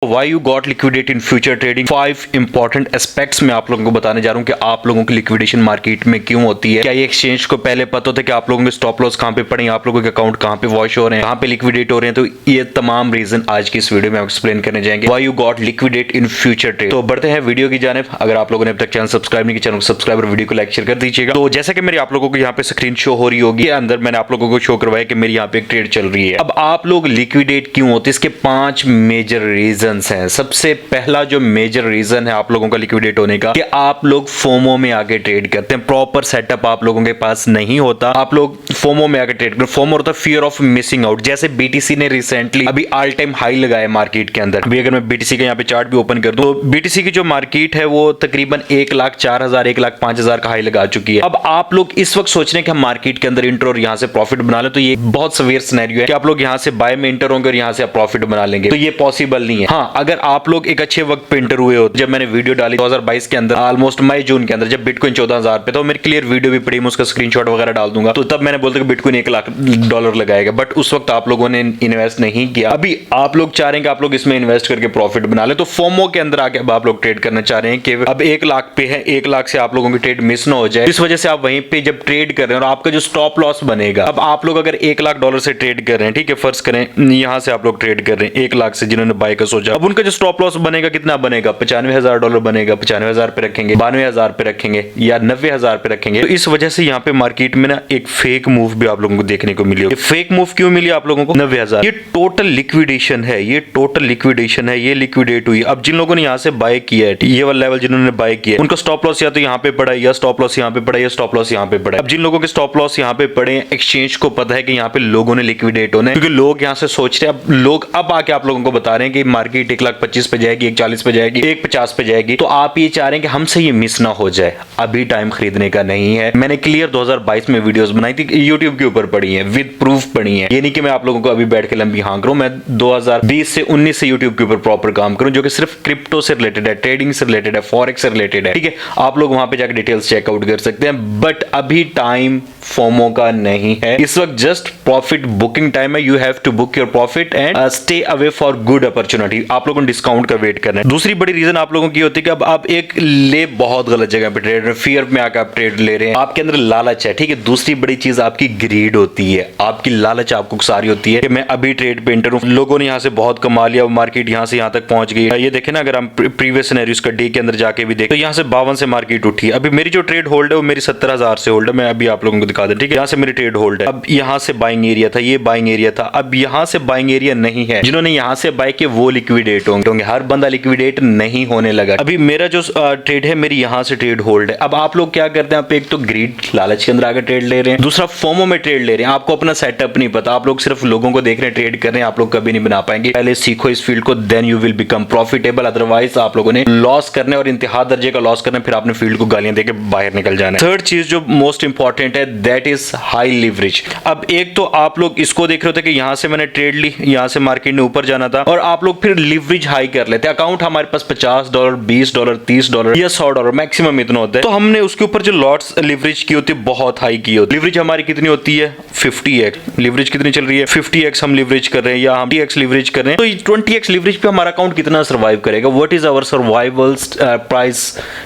Why you got liquidate in future trading? 5 important aspects मैं आप लोगों को बताने जा रहा हूँ कि आप लोगों की लिक्विडेशन मार्केट में क्यों होती है। क्या ये एक्सचेंज को पहले पता होता है कि आप लोगों के स्टॉप लॉस कहाँ पे पड़े, आप लोगों के अकाउंट कहाँ पे वॉश हो रहे हैं, कहाँ पे लिक्विडेट हो रहे हैं। तो ये तमाम रीजन आज की इस वीडियो में एक्सप्लेन करने जाएंगे। Why you got liquidate in future trade? तो बढ़ते हैं वीडियो की जानिब। अगर आप लोगों ने अब तक चैनल सब्सक्राइब नहीं किया, चैनल को सब्सक्राइब और वीडियो को लाइक शेयर कर दीजिएगा। तो जैसा कि मेरी आप लोगों को यहाँ पे स्क्रीन शो हो रही होगी, अंदर मैंने आप लोगों को शो करवाया कि मेरी यहाँ पे एक ट्रेड चल रही है। अब आप लोग लिक्विडेट क्यों होते हैं, इसके 5 मेजर रीजन हैं। सबसे पहला जो मेजर रीजन है आप लोगों का लिक्विडेट होने का, कि आप लोग फोमो में आके ट्रेड करते हैं। प्रॉपर सेटअप आप लोगों के पास नहीं होता, आप लोग फोमो में आके ट्रेड करते हैं। फोमो होता है फियर ऑफ मिसिंग आउट। जैसे बीटीसी ने रिसेंटली अभी ऑल टाइम हाई लगाया मार्केट के अंदर। अभी अगर मैं बीटीसी का यहाँ पे चार्ट भी ओपन कर दूं तो बीटीसी की जो मार्केट है वो तकरीबन 1,04,000 1,05,000 का हाई लगा चुकी है। अब आप लोग इस वक्त सोच रहे हैं कि हम मार्केट के अंदर इंटर और यहाँ से प्रॉफिट बना लें, तो ये बहुत सवेयर सिनेरियो है कि आप लोग यहाँ से बाय में इंटर होंगे और यहाँ से आप प्रॉफिट बना लेंगे, तो ये पॉसिबल नहीं है। हाँ, अगर आप लोग एक अच्छे वक्त पे इंटर हुए हो, जब मैंने वीडियो डाली 2022 के अंदर ऑलमोस्ट मई जून के अंदर, जब बिटकॉइन 14,000 पे था, मेरी क्लियर वीडियो भी पड़ी, मैं उसका स्क्रीनशॉट वगैरह डाल दूंगा। तो तब मैंने बोलता कि बिटकॉइन $1,00,000 लगाएगा, बट उस वक्त आप लोगों ने इन्वेस्ट नहीं किया। अभी आप लोग चाह रहे हैं कि आप लोग इसमें इन्वेस्ट करके प्रॉफिट बना ले, तो फोमो के अंदर आके अब आप लोग ट्रेड करना चाह रहे हैं कि अब 1,00,000 पे है, 1,00,000 से आप लोगों की ट्रेड मिस ना हो जाए। इस वजह से आप वहीं पे जब ट्रेड कर रहे हैं और आपका जो स्टॉप लॉस बनेगा, अब आप लोग अगर $1,00,000 से ट्रेड कर रहे हैं, ठीक है, फर्ज करें यहां से आप लोग ट्रेड कर रहे हैं 1,00,000 से, जिन्होंने बाय का सोचा, अब उनका जो स्टॉप लॉस बनेगा कितना बनेगा, $95,000 बनेगा। 95,000 पे रखेंगे, 92,000 पे रखेंगे या 90,000 पे रखेंगे। तो इस वजह से यहाँ पे मार्केट में ना एक फेक मूव भी आप लोगों को देखने को मिली। फेक मूव क्यों मिली आप लोगों को? 90,000 ये टोटल लिक्विडेशन है, ये टोटल लिक्विडेशन है, ये लिक्विडेट हुई। अब जिन लोगों ने यहाँ से बाय किया है, ये वाला लेवल जिन्होंने बाय किया है, उनका स्टॉप लॉस या तो यहाँ पे पड़ा है, या स्टॉप लॉस यहाँ पे पड़ा है, या स्टॉप लॉस यहाँ पे पड़ा है। अब जिन लोगों के स्टॉप लॉस यहाँ पे पड़े हैं, एक्सचेंज को पता है कि यहाँ पे लोगों ने लिक्विडेट होना है, क्योंकि लोग यहाँ से सोच रहे हैं। अब लोग अब आके आप लोगों को बता रहे हैं कि मार्केट 1,25,000 पे जाएगी, 1,40,000 पे जाएगी, 1,50,000 पे जाएगी। तो आप ये चाह रहे हैं कि हमसे ये मिस ना हो जाए। अभी टाइम खरीदने का नहीं है। मैंने क्लियर 2022 में वीडियोस बनाई थी, YouTube के ऊपर पड़ी है, विद प्रूफ पड़ी है। ये नहीं कि मैं आप लोगों को अभी बैठ के लंबी हाँ करूं। मैं 2020 से 19 से YouTube के ऊपर प्रॉपर काम करूं, जो कि सिर्फ क्रिप्टो से रिलेटेड है, ट्रेडिंग से रिलेटेड है, फॉरेक्स से रिलेटेड है, ठीक है। आप लोग वहां पे जाकर डिटेल्स चेकआउट कर सकते हैं। बट अभी टाइम फोमो का नहीं है, इस वक्त जस्ट प्रॉफिट बुकिंग टाइम है। You have to book your profit and stay away for good opportunity. आप लोगों ने डिस्काउंट का वेट करना है। दूसरी बड़ी रीजन आप लोगों की होती है कि अब आप एक ले बहुत गलत जगह पे ट्रेड रहे, फियर में आकर आप ट्रेड ले रहे हैं, आपके अंदर लालच है, ठीक है। दूसरी बड़ी चीज आपकी ग्रीड होती है, आपकी लालच आपको सारी होती है कि मैं अभी ट्रेड पे इंटर हूं, लोगों ने यहां से बहुत कमा लिया, मार्केट यहां से यहां तक पहुंच गई है। ये देखें ना, अगर हम प्रीवियस सिनेरियोस का डे के अंदर जाके भी देखें, तो यहां से 52 से मार्केट उठी है। अभी मेरी जो ट्रेड होल्ड है वो मेरी 70,000 से होल्ड है। मैं अभी आप लोगों को दिखा दूं, ठीक है, यहां से मेरी ट्रेड होल्ड है। अब यहां से बाइंग एरिया था, ये बाइंग एरिया था, अब यहां से बाइंग एरिया नहीं है। जिन्होंने यहां से बाय किए वो लिक्विडेट होंगे, हर बंदा लिक्विडेट नहीं होने लगा। अभी मेरा जो ट्रेड है, मेरी यहां से ट्रेड होल्ड है। अब आप लोग क्या करते हैं, आप एक तो ग्रीड लालच के अंदर आकर ट्रेड ले रहे हैं, दूसरा फोमो में ट्रेड ले रहे हैं। आपको अपना सेटअप नहीं पता, आप लोग सिर्फ लोगों को देख रहे हैं, ट्रेड कर रहे हैं, आप लोग कभी नहीं बना पाएंगे। पहले सीखो इस फील्ड को, then you will become profitable. Otherwise आप लोगों ने लॉस करने और इंतहा दर्जे का लॉस करना, फिर आपने फील्ड को गालियां देकर बाहर निकल जाना है। थर्ड चीज जो मोस्ट इंपॉर्टेंट है, दैट इज हाई लिवरेज। अब एक तो आप लोग इसको देख रहे थे कि यहां से मैंने ट्रेड ली, यहां से मार्केट ने ऊपर जाना था, और आप लोग फिर लिवरेज हाई कर लेते। अकाउंट हमारे पास $50, $20, $30 या $100 मैक्सिमम इतना होता है, तो हमने उसके ऊपर जो लॉट्स लिवरेज की होती है बहुत हाई की होती है। लिवरेज हमारी कितनी होती है? 50x। लिवरेज कितनी चल रही है? 50x हम लिवरेज कर रहे हैं, या हम 20x लिवरेज कर रहे हैं। तो 20x लिवरेज पे हमारा अकाउंट कितना सर्वाइव करेगा? What is our survival price,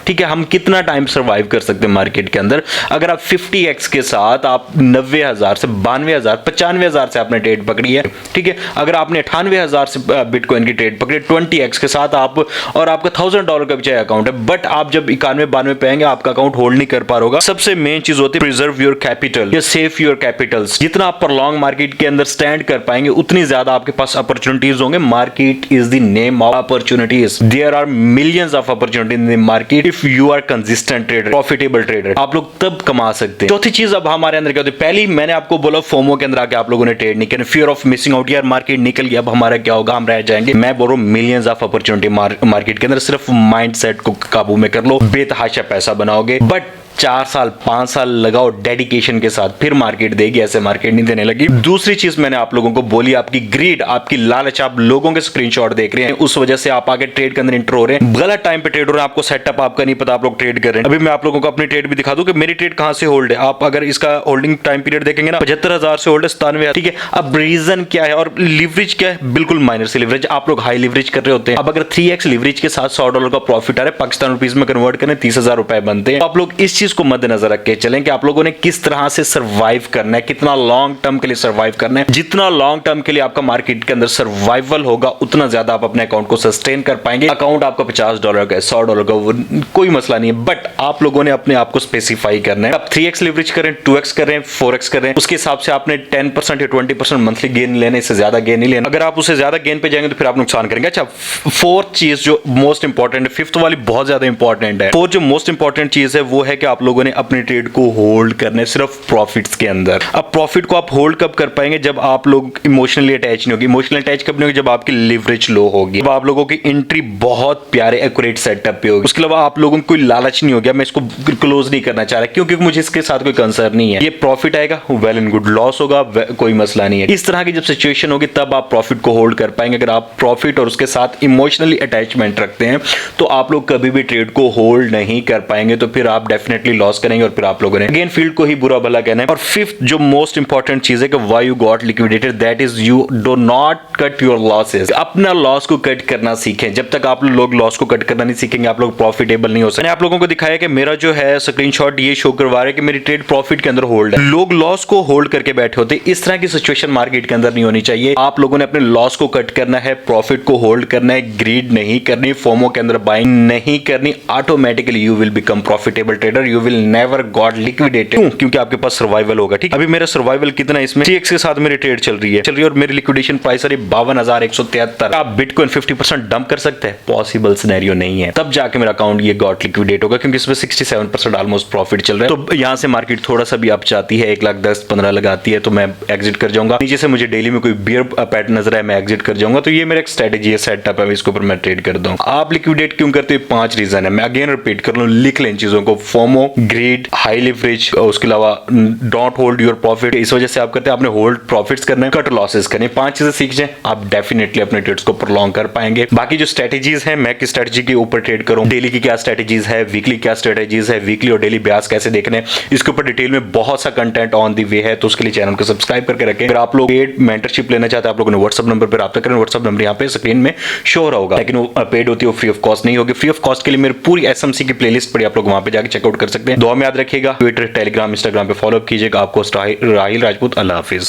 ठीक है, हम कितना टाइम सर्वाइव कर सकते हैं मार्केट के अंदर? अगर आप 50x के साथ आप 90,000 से 92,000 95,000 से आपने ट्रेड पकड़ी है, ठीक है, अगर आपने 98,000 से बिटकॉइन की ट्रेड पकड़ी 20x के साथ आप, और आपका $1,000 का भी चाहे अकाउंट है, बट आप जब 91-92 पे आएंगे आपका अकाउंट होल्ड नहीं कर पा रहा होगा। सबसे मेन चीज होती है प्रिजर्व योर कैपिटल या सेव योर कैपिटल्स। जितना आप प्रॉन्ग मार्केट के अंदर स्टैंड कर पाएंगे, उतनी ज्यादा आपके पास अपॉर्चुनिटीज होंगे। Market is the name of opportunities. There are millions of opportunity in the market if you are consistent trader, profitable trader, आप लोग तब कमा सकते हैं। चौथी चीज अब हमारे अंदर क्या होती है, पहली मैंने आपको बोला फोमो के अंदर आके आप लोगों ने ट्रेड नहीं किया, फियर ऑफ मिसिंग आउट, यार मार्केट निकल गया, अब हमारा क्या होगा, हम रह जाएंगे। मैं बोल रहा हूं मिलियंस ऑफ अपॉर्चुनिटी मार्केट के अंदर, सिर्फ माइंडसेट को काबू में कर लो, बेतहाशा पैसा बनाओगे। बट 4 साल 5 साल लगाओ डेडिकेशन के साथ, फिर मार्केट देगी, ऐसे मार्केट नहीं देने लगी। दूसरी चीज मैंने आप लोगों को बोली, आपकी ग्रीड, आपकी लालच, आप लोगों के स्क्रीनशॉट देख रहे हैं, उस वजह से आप आगे ट्रेड के अंदर इंटर हो रहे हैं, गलत टाइम पे ट्रेड हो रहे हैं, आपको सेटअप आपका नहीं पता, आप लोग ट्रेड कर रहे हैं। अभी मैं आप लोगों को अपनी ट्रेड भी दिखा दूं कि मेरी ट्रेड कहां से होल्ड है। आप अगर इसका होल्डिंग टाइम पीरियड देखेंगे ना, 75,000 से होल्ड है 97,000, ठीक है। अब रीजन क्या है और लिवरेज क्या है, बिल्कुल माइनर से लिवरेज, आप लोग हाई लिवरेज कर रहे होते हैं। अब अगर 3x लिवरेज के साथ $100 का प्रॉफिट आ रहा है, पाकिस्तान रुपीस में कन्वर्ट करें 30,000 रुपए बनते हैं। तो आप लोग इस चीज को मद्देनजर रख के चलें कि आप लोगों ने किस तरह से सर्वाइव करना है, कितना लॉन्ग टर्म के लिए सर्वाइव करना है। जितना लॉन्ग टर्म के लिए आपका मार्केट के अंदर सर्वाइवल होगा, उतना ज्यादा आप अपने अकाउंट को सस्टेन कर पाएंगे। अकाउंट आपका $50 का है, $100 का, वो कोई मसला नहीं है, बट आप लोगों ने अपने आप को स्पेसिफाई करना है। आप 3x लिवरेज करें, 2x करें, 4x करें, उसके हिसाब से आपने 10% या 20% मंथली गेन लेने, इससे ज्यादा गेन नहीं लेना। अगर आप उससे ज्यादा गेन पे जाएंगे तो फिर आप नुकसान करेंगे। अच्छा, फोर्थ चीज जो मोस्ट इंपॉर्टेंट है, फिफ्थ वाली बहुत ज्यादा इंपॉर्टेंट है। फोर्थ जो मोस्ट इंपॉर्टेंट चीज है वो है कि आप लोगों ने अपनी ट्रेड को होल्ड करना है सिर्फ प्रॉफिट्स के अंदर। अब प्रॉफिट को आप होल्ड कब कर पाएंगे, जब आप लोग इमोशनली अटैच नहीं होगी। इमोशनली अटैच कब नहीं होगी, जब आपकी लिवरेज लो होगी, जब आप लोगों की एंट्री बहुत प्यारे एक्यूरेट सेटअप पे होगी। उसके अलावा आप लोगों को कोई लालच नहीं हो गया, मैं इसको क्लोज नहीं करना चाह रहा क्योंकि मुझे इसके साथ कोई कंसर्न नहीं है। ये प्रॉफिट आएगा वेल एंड गुड, लॉस होगा कोई मसला नहीं है। इस तरह की जब सिचुएशन होगी तब आप प्रॉफिट को होल्ड कर पाएंगे। अगर आप प्रॉफिट और उसके साथ इमोशनली अटैचमेंट रखते हैं तो आप लोग कभी भी ट्रेड को होल्ड नहीं कर पाएंगे, तो फिर आप डेफिनेटली लॉस करेंगे और फिर आप लोगों ने अगेन फील्ड को ही बुरा भला कहना है। और फिफ्थ जो मोस्ट इंपॉर्टेंट चीज है कि why you got liquidated, that is you do not cut your losses. अपना लॉस को कट करना सीखें। जब तक आप लोग लॉस को कट करना नहीं सीखेंगे, आप लोग प्रॉफिटेबल नहीं हो सकते। मैंने आप लोगों को दिखाया कि मेरा जो है स्क्रीनशॉट ये शो करवा रहा है कि मेरी ट्रेड प्रॉफिट के अंदर होल्ड है। लोग लॉस को होल्ड करके बैठे होते, इस तरह की सिचुएशन मार्केट के अंदर नहीं होनी चाहिए। आप लोगों ने अपने लॉस को कट करना है, प्रॉफिट को होल्ड करना है, ग्रीड नहीं करनी, फोमो के अंदर बाइंग नहीं करनी। Automatically you will become profitable trader, you will never got liquidated. क्योंकि आपके पास सर्वाइवल होगा। ठीक, अभी मेरा सर्वाइवल कितना है इसमें, 3x के साथ मेरी ट्रेड चल रही है और मेरी लिक्विडेशन प्राइस है 52,173। आप बिटकॉइन 50% डंप कर सकते हैं, पॉसिबल सिनेरियो नहीं है। तब जाके मेरा अकाउंट ये गॉट लिक्विडेट होगा क्योंकि इसमें 67% ऑलमोस्ट प्रॉफिट चल रहा है। तो यहां से मार्केट थोड़ा सा भी अप जाती है, 1,10,15 लगाती है तो मैं एग्जिट कर जाऊंगा। नीचे से मुझे डेली में कोई बियर पैटर्न नजर आए, मैं एग्जिट कर जाऊंगा। तो ये मेरा एक स्ट्रेटेजी है, सेटअप है, इसके ऊपर मैं ट्रेड कर दूं। आप लिक्विडेट क्यों करते हैं, 5 रीजन है। मैं अगेन रिपीट कर लूं, लिख लें चीजों को, फोमो, ग्रीड, हाई लिवरेज, उसके अलावा डोंट होल्ड योर प्रॉफिट। इस वजह से आप करते हैं, आपने होल्ड प्रॉफिट्स करने, कट लॉसेस करने। 5 चीजें सीख जाएं, आप डेफिनेटली अपने ट्रेड्स को प्रोलॉन्ग कर पाएंगे। बाकी जो स्ट्रेटेजीज है, मैं किस स्ट्रेटेजी के ऊपर ट्रेड करूं, डेली की क्या स्ट्रेटेजीज है, वीकली क्या स्ट्रेटेजीज है, वीकली और डेली ब्याज कैसे देखने, इसके ऊपर डिटेल में बहुत सा कंटेंट ऑन दी वे है। तो उसके लिए चैनल को सब्सक्राइब करके रखें। अगर आप लोग पेड मेंटरशिप लेना चाहते हैं, आप लोगों ने व्हाट्सएप नंबर पर रब्ता करें। व्हाट्सएप नंबर यहाँ पे स्क्रीन में शो हो रहा होगा, लेकिन वो पेड होती है, वो फ्री ऑफ कॉस्ट नहीं होगी। फ्री ऑफ कॉस्ट के लिए मेरी पूरी एसएमसी की प्लेलिस्ट पड़ी, आप लोग वहां पे जाकर चेकआउट कर सकते हैं। दुआ में याद रखिएगा, ट्विटर, टेलीग्राम, इंस्टाग्राम पे फॉलो कीजिएगा। आपको राहिल राजपूत, अल्लाह हाफिज।